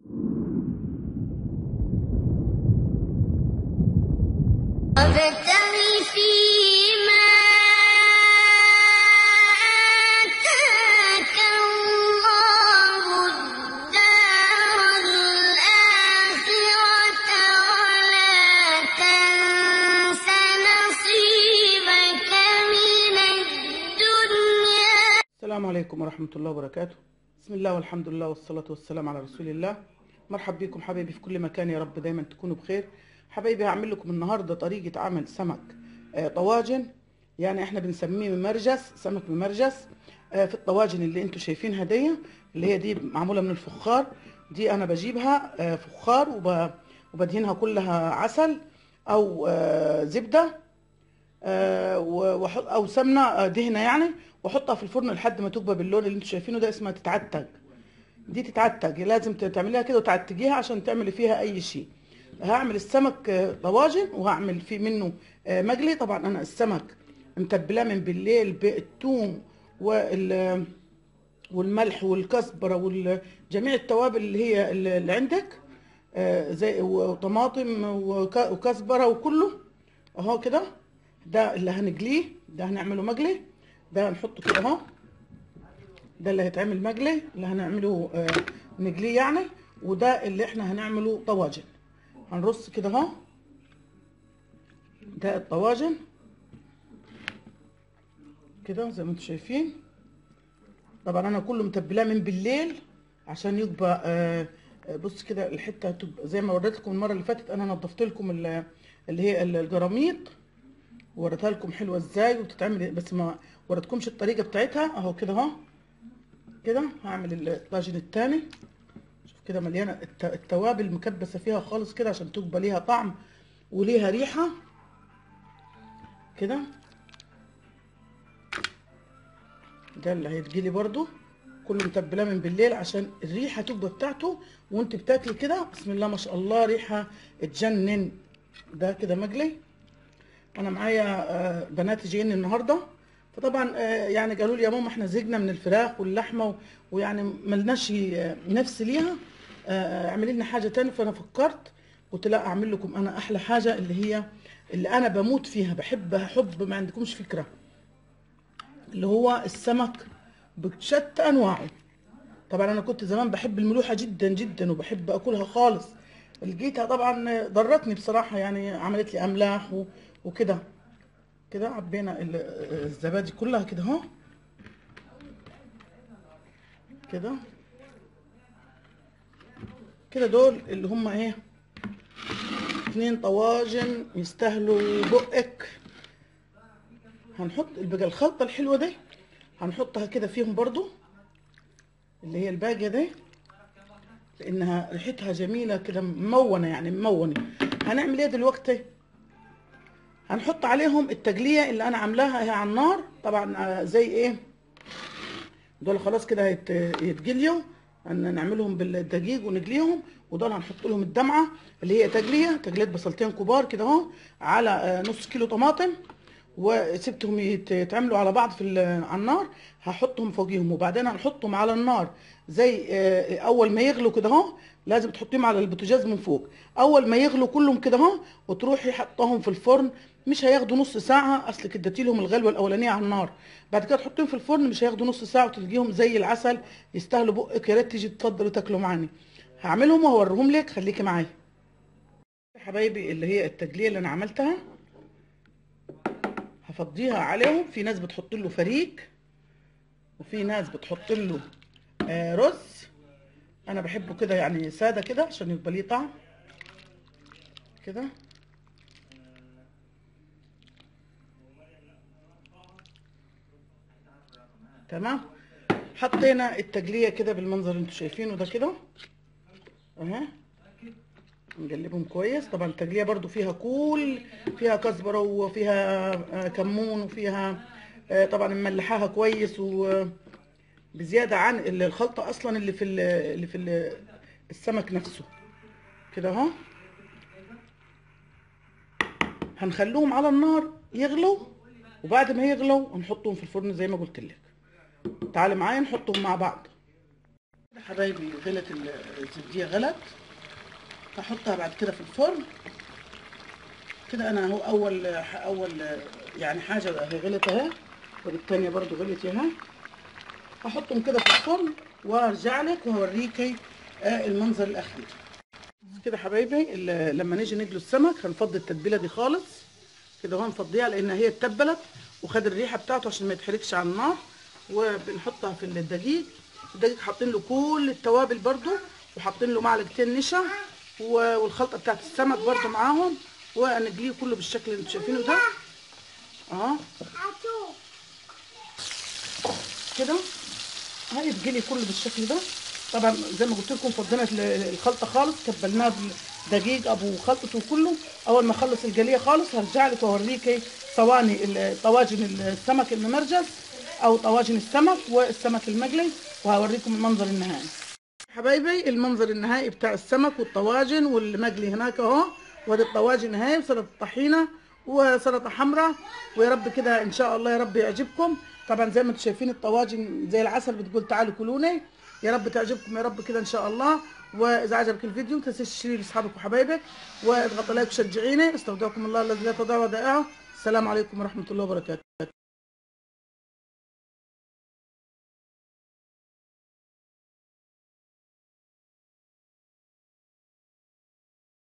وابتغ فيما آتاك الله الدار الآخرة ولا تنس نصيبك من الدنيا. السلام عليكم ورحمة الله وبركاته. بسم الله والحمد لله والصلاة والسلام على رسول الله. مرحب بكم حبايبي في كل مكان، يا رب دايما تكونوا بخير. حبايبي هعمل لكم النهاردة طريقة عمل سمك طواجن، يعني احنا بنسميه ممرجس، سمك ممرجس. في الطواجن اللي انتوا شايفينها دي، اللي هي دي معمولة من الفخار، دي انا بجيبها فخار وبدهنها كلها عسل او زبدة او سمنه دهنه يعني، واحطها في الفرن لحد ما تكبر باللون اللي انتوا شايفينه ده، اسمها تتعتج. دي تتعتج، لازم تعمليها كده وتعتجيها عشان تعملي فيها اي شيء. هعمل السمك طواجن وهعمل فيه منه مقلي. طبعا انا السمك متبلاه من بالليل بالثوم والملح والكزبره وجميع التوابل اللي هي اللي عندك، زي وطماطم وكزبره وكله اهو كده. ده اللي هنقليه، ده هنعمله مقلي، ده هنحطه كده اهو. ده اللي هيتعمل مقلي، اللي هنعمله نقليه يعني. وده اللي احنا هنعمله طواجن، هنرص كده اهو. ده الطواجن كده زي ما انتم شايفين. طبعا انا كله متبلاه من بالليل عشان يبقى بص كده الحته تبقى زي ما وريت لكم المره اللي فاتت. انا نظفت لكم اللي هي الجراميط، وريتها لكم حلوه ازاي وتتعمل، بس ما وريتكمش الطريقه بتاعتها اهو كده اهو. كده هعمل الطاجن التاني. شوف كده مليانه التوابل مكبسه فيها خالص كده عشان تبقى ليها طعم وليها ريحه كده. ده اللي هيتجلي برضو كله متبلاه من بالليل عشان الريحه تبقى بتاعته وانت بتاكلي كده. بسم الله ما شاء الله، ريحه تجنن. ده كده مقلي. انا معايا بناتي جايين النهارده، فطبعا يعني قالوا لي يا ماما احنا زهقنا من الفراخ واللحمه ويعني ملناش نفس ليها، اعملي لنا حاجه تاني. فانا فكرت قلت لا، اعمل لكم انا احلى حاجه اللي هي اللي انا بموت فيها، بحبها حب ما عندكمش فكره، اللي هو السمك بشتى انواعه. طبعا انا كنت زمان بحب الملوحه جدا جدا وبحب اكلها خالص. لقيتها طبعا ضرتني بصراحه، يعني عملت لي املاح وكده. كده عبينا الزبادي كلها كده اهو كده كده. دول اللي هم ايه، 2 طواجن يستاهلوا بقك. هنحط بقى الخلطه الحلوه دي، هنحطها كده فيهم برضو، اللي هي الباقيه دي، لانها ريحتها جميله كده ممونه، يعني ممونه. هنعمل ايه دلوقتي؟ هنحط عليهم التقليه اللي انا عاملاها هي على النار. طبعا زي ايه، دول خلاص كده يتقليوا، نعملهم بالدقيق ونقليهم. ودول هنحط لهم الدمعه اللي هي تقليه بصلتين كبار كده اهو، على نص كيلو طماطم، وسبتهم يتعملوا على بعض على النار. هحطهم فوقيهم وبعدين هنحطهم على النار زي اول ما يغلوا كده اهو. لازم تحطيهم على البوتاجاز من فوق اول ما يغلوا كلهم كده اهو، وتروحي حطهم في الفرن. مش هياخدوا نص ساعه، اصلك اديتي لهم الغلوه الاولانيه على النار. بعد كده تحطيهم في الفرن، مش هياخدوا نص ساعه وتلقيهم زي العسل، يستاهلوا بقك. يا ريت تيجي تفضلوا تاكلوا معانا. هعملهم وهوريهم لك، خليكي معايا حبايبي. اللي هي التقليه اللي انا عملتها هفضيها عليهم. في ناس بتحط له فريك، وفي ناس بتحط له رز. انا بحبه كده يعني ساده كده عشان يبقى ليه طعم كده. تمام. حطينا التقليه كده بالمنظر اللي انتوا شايفينه ده كده اهي. نقلبهم كويس. طبعا التقليه برضو فيها كزبره وفيها كمون وفيها طبعا مملحاها كويس وبزياده عن الخلطه اصلا اللي في السمك نفسه كده اهو. هنخلوهم على النار يغلوا، وبعد ما يغلوا هنحطهم في الفرن زي ما قلت لك. تعالي معايا نحطهم مع بعض حبايبي غلت الزبديه غلت، هحطها بعد كده في الفرن كده. انا اهو اول يعني حاجه اهي غلت اهي، والتانيه برضو غلت اهي. هحطهم كده في الفرن وارجع لك وهوريكي المنظر الاخير كده. حبايبي لما نيجي نجلو السمك هنفضي التتبيله دي خالص كده، اهو نفضيها لان هي اتبلت وخد الريحه بتاعته عشان ما يتحرقش على النار. وبنحطها في الدقيق حاطين له كل التوابل برضو، وحاطين له معلقتين نشا والخلطه بتاعت السمك برضو معاهم، ونقليه كله بالشكل اللي انتوا شايفينه ده اهو كده. هيتقلي كله بالشكل ده. طبعا زي ما قلت لكم فضينا الخلطه خالص، كبلناها بدقيق ابو خلطته كله. اول ما اخلص القليه خالص هرجع لك واوريكي صواني طواجن السمك الممرجس او طواجن السمك والسمك المقلي، وهوريكم المنظر النهائي. حبايبي المنظر النهائي بتاع السمك والطواجن والمقلي هناك اهو، وادي الطواجن اهي وسلطه الطحينه وسلطه حمراء. ويا رب كده ان شاء الله يا رب يعجبكم. طبعا زي ما انتم شايفين الطواجن زي العسل، بتقول تعالوا كلوني. يا رب تعجبكم يا رب كده ان شاء الله. واذا عجبك الفيديو ما تنسيش تشتري لاصحابك وحبايبك، واضغط لايك وشجعيني. استودعكم الله الذي لا تضيع ودائعه. السلام عليكم ورحمه الله وبركاته.